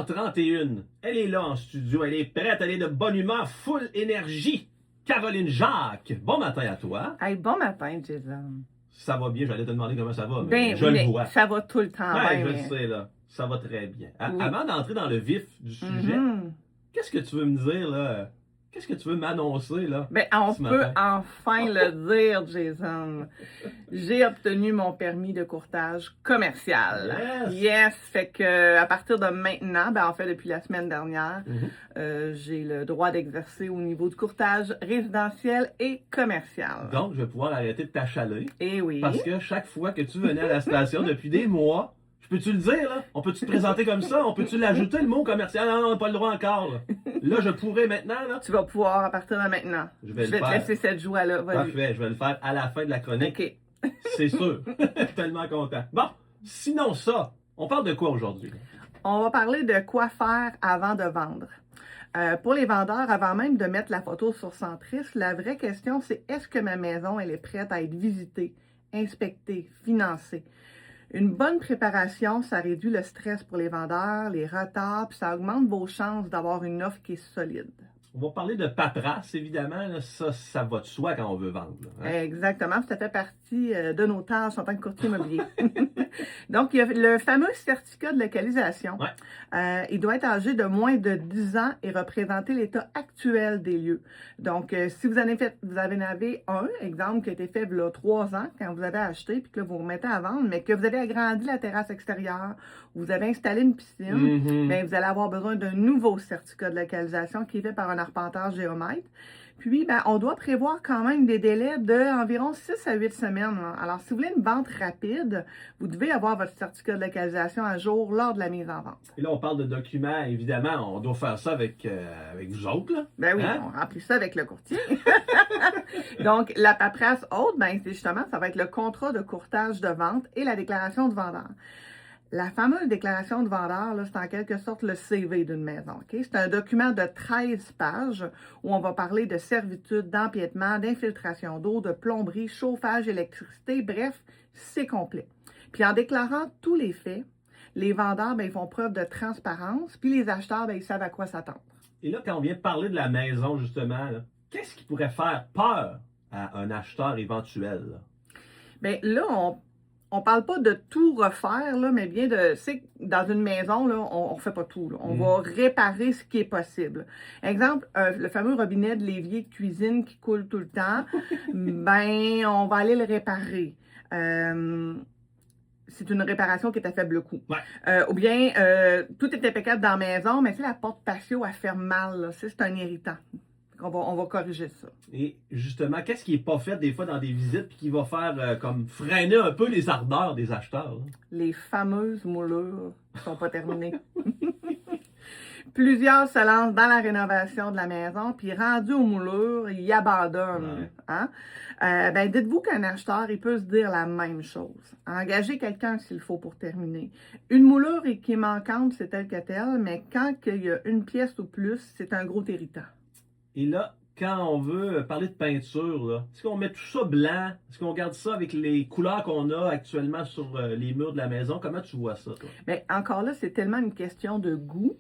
8h31. Elle est là en studio, elle est prête, elle est de bonne humeur, full énergie. Caroline Jacques, bon matin à toi. Hey, bon matin, Jason. Ça va bien, j'allais te demander comment ça va, mais Ben je oui, le mais vois. ça va tout le temps Ouais, bien. je le mais- sais, là. Ça va très bien. Oui. Avant d'entrer dans le vif du sujet, Mhm. qu'est-ce que tu veux me dire, là? Qu'est-ce que tu veux m'annoncer, là? Ben, on ce peut matin? enfin le dire, Jason. J'ai obtenu mon permis de courtage commercial. Yes! Yes! Fait que à partir de maintenant, ben en fait depuis la semaine dernière, Mhm. j'ai le droit d'exercer au niveau du courtage résidentiel et commercial. Donc, je vais pouvoir arrêter de t'achaler. Eh oui. Parce que chaque fois que tu venais à la station depuis des mois, je peux-tu le dire, là? On peut-tu te présenter comme ça? On peut-tu l'ajouter, le mot commercial? Non, on n'a pas le droit encore, là. Là, je pourrais maintenant, là. Tu vas pouvoir à partir de maintenant. Je vais le te faire. laisser cette joie-là. Vas-y. Parfait, je vais le faire à la fin de la chronique. OK. C'est sûr. Je suis tellement content. Bon, sinon ça, on parle de quoi aujourd'hui? On va parler de quoi faire avant de vendre. Pour les vendeurs, avant même de mettre la photo sur Centris, la vraie question, c'est est-ce que ma maison, elle est prête à être visitée, inspectée, financée? Une bonne préparation, ça réduit le stress pour les vendeurs, les retards, puis ça augmente vos chances d'avoir une offre qui est solide. On va parler de paperasse, évidemment. Là. Ça va de soi quand on veut vendre. Là, hein? Exactement, ça fait partie de nos tâches en tant que courtier immobilier. Donc, il y a le fameux certificat de localisation. Ouais. Il doit être âgé de moins de 10 ans et représenter l'état actuel des lieux. Donc, si vous en avez un, exemple, qui a été fait il y a 3 ans, quand vous avez acheté, puis que là, vous remettez à vendre, mais que vous avez agrandi la terrasse extérieure, vous avez installé une piscine, Mhm. bien, vous allez avoir besoin d'un nouveau certificat de localisation qui est fait par un arpenteur géomètre. Puis, ben, on doit prévoir quand même des délais d'environ 6 à 8 semaines. Là. Alors, si vous voulez une vente rapide, vous devez avoir votre certificat de localisation à jour lors de la mise en vente. Et là, on parle de documents. Évidemment, on doit faire ça avec vous autres. Là. Ben oui, Hein? on remplit ça avec le courtier. Donc, la paperasse haute, ben, c'est justement, ça va être le contrat de courtage de vente et la déclaration de vendeur. La fameuse déclaration de vendeur, là, c'est en quelque sorte le CV d'une maison. Okay? C'est un document de 13 pages où on va parler de servitude, d'empiètement, d'infiltration d'eau, de plomberie, chauffage, électricité, bref, c'est complet. Puis en déclarant tous les faits, les vendeurs, ben, ils font preuve de transparence, puis les acheteurs, ben, ils savent à quoi s'attendre. Et là, quand on vient de parler de la maison, justement, là, qu'est-ce qui pourrait faire peur à un acheteur éventuel? Là? Bien, là, on parle pas de tout refaire, là, mais bien de, c'est dans une maison, là, on fait pas tout. Là. On va réparer ce qui est possible. Exemple, le fameux robinet de l'évier de cuisine qui coule tout le temps, ben, on va aller le réparer. C'est une réparation qui est à faible coût. Ouais. Ou bien, tout est impeccable dans la maison, mais si la porte patio, elle ferme mal, là, c'est un irritant. On va corriger ça. Et justement, qu'est-ce qui n'est pas fait des fois dans des visites puis qui va faire comme freiner un peu les ardeurs des acheteurs? Là? Les fameuses moulures ne sont pas terminées. Plusieurs se lancent dans la rénovation de la maison, puis rendus aux moulures, ils abandonnent. Ouais. Hein? Ben, dites-vous qu'un acheteur, il peut se dire la même chose. Engagez quelqu'un s'il faut pour terminer. Une moulure qui est manquante, c'est tel que tel, mais quand il y a une pièce ou plus, c'est un gros irritant. Et là, quand on veut parler de peinture, là, est-ce qu'on met tout ça blanc? Est-ce qu'on garde ça avec les couleurs qu'on a actuellement sur les murs de la maison? Comment tu vois ça, toi? Bien, encore là, c'est tellement une question de goût.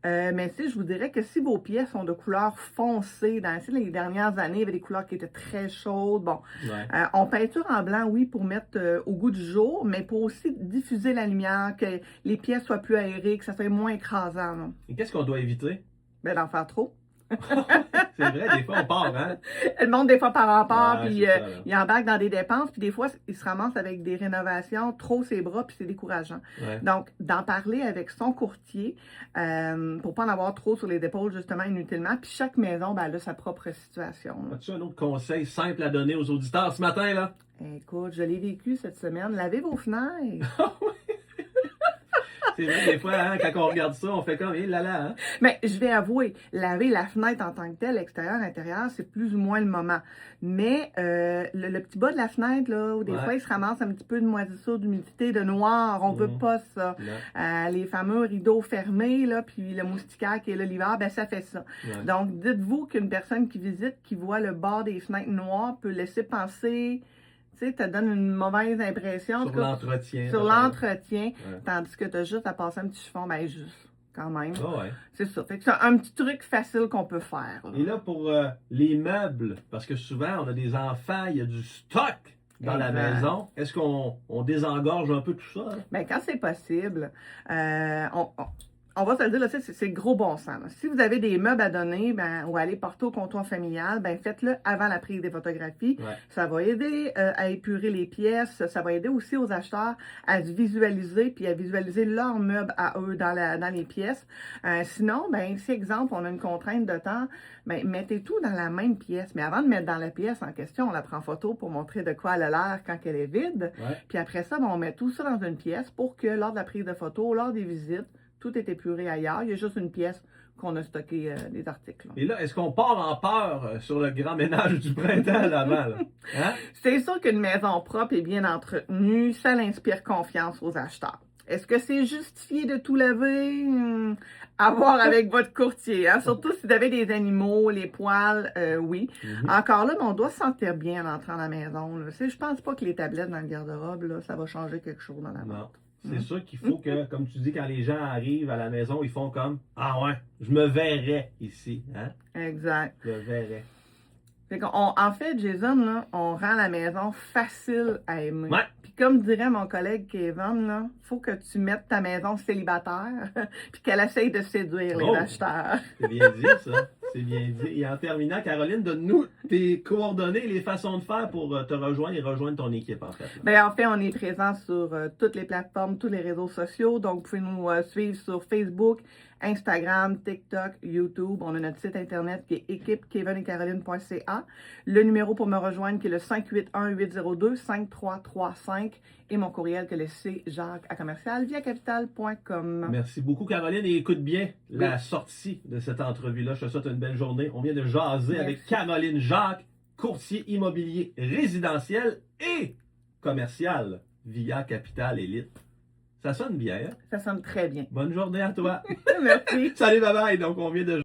Mais si je vous dirais que si vos pièces sont de couleur foncée, dans les dernières années, il y avait des couleurs qui étaient très chaudes. Bon, Ouais. on peinture en blanc, oui, pour mettre au goût du jour, mais pour aussi diffuser la lumière, que les pièces soient plus aérées, que ça soit moins écrasant. Là. Et qu'est-ce qu'on doit éviter? Ben, d'en faire trop. C'est vrai, des fois, on part, hein? Le monde, des fois, par rapport, Ouais, puis c'est ça, là. il embarque dans des dépenses, puis des fois, il se ramasse avec des rénovations trop ses bras, puis c'est décourageant. Ouais. Donc, d'en parler avec son courtier pour pas en avoir trop sur les épaules, justement, inutilement. Puis chaque maison, ben, elle a sa propre situation. Là. As-tu un autre conseil simple à donner aux auditeurs ce matin, là? Écoute, je l'ai vécu cette semaine. Lavez vos fenêtres. C'est vrai, des fois, hein, quand on regarde ça, on fait comme, là là, hein? Mais je vais avouer, laver la fenêtre en tant que telle, extérieur, intérieur, c'est plus ou moins le moment. Mais le petit bas de la fenêtre, là, où des Ouais. fois, il se ramasse un petit peu de moisissure, d'humidité, de noir, on veut pas ça. Non. Les fameux rideaux fermés, là, puis le moustiquaire qui est là l'hiver, ben ça fait ça. Ouais. Donc, dites-vous qu'une personne qui visite, qui voit le bord des fenêtres noires, peut laisser penser... Tu sais, ça donne une mauvaise impression. Sur l'entretien. Sur peut-être. l'entretien, Ouais. tandis que tu as juste à passer un petit chiffon, ben juste. quand même. Ah ouais. C'est ça. Fait que c'est un petit truc facile qu'on peut faire. Là. Et là, pour les meubles, parce que souvent, on a des enfants, il y a du stock dans la Exact. maison. Est-ce qu'on désengorge un peu tout ça? Là? Ben, quand c'est possible, on va se le dire, là, c'est gros bon sens. Là. Si vous avez des meubles à donner ou à aller porter au comptoir familial, ben faites-le avant la prise des photographies. Ouais. Ça va aider à épurer les pièces. Ça va aider aussi aux acheteurs à se visualiser puis à visualiser leurs meubles à eux dans les pièces. Sinon, ben si exemple, on a une contrainte de temps, ben mettez tout dans la même pièce. Mais avant de mettre dans la pièce en question, on la prend en photo pour montrer de quoi elle a l'air quand elle est vide. Ouais. Puis après ça, ben, on met tout ça dans une pièce pour que lors de la prise de photo, lors des visites, tout est épuré ailleurs. Il y a juste une pièce qu'on a stocké des articles. Et là, est-ce qu'on part en peur sur le grand ménage du printemps là-bas? Là? Hein? C'est sûr qu'une maison propre et bien entretenue, ça l'inspire confiance aux acheteurs. Est-ce que c'est justifié de tout laver? À voir avec votre courtier. Hein? Surtout si vous avez des animaux, les poils, oui. Encore là, on doit se sentir bien en entrant à la maison. Là. Je pense pas que les tablettes dans le garde-robe, là, ça va changer quelque chose dans la maison. Non. C'est sûr qu'il faut que, comme tu dis, quand les gens arrivent à la maison, ils font comme « Ah ouais, je me verrais ici. Hein? » Exact. Je me verrais. Fait en fait, Jason, là, on rend la maison facile à aimer. Ouais. Puis comme dirait mon collègue Kevin, là, faut que tu mettes ta maison célibataire puis qu'elle essaye de séduire les acheteurs. C'est bien dit, ça. C'est bien dit. Et en terminant, Caroline, donne-nous tes coordonnées, les façons de faire pour te rejoindre et rejoindre ton équipe, en fait. Bien, en fait, on est présent sur toutes les plateformes, tous les réseaux sociaux. Donc, vous pouvez nous suivre sur Facebook, Instagram, TikTok, YouTube. On a notre site internet qui est équipekevinetcaroline.ca. Le numéro pour me rejoindre qui est le 581-802-5335 et mon courriel que est le cjacques@viacapital.com. Merci beaucoup, Caroline. Et écoute bien la sortie de cette entrevue-là. Je te souhaite une belle journée. On vient de jaser avec Caroline Jacques, courtier immobilier résidentiel et commercial via Capital Élite. Ça sonne bien, hein? Ça sonne très bien. Bonne journée à toi. Merci. Salut, bye bye. Donc, on vient de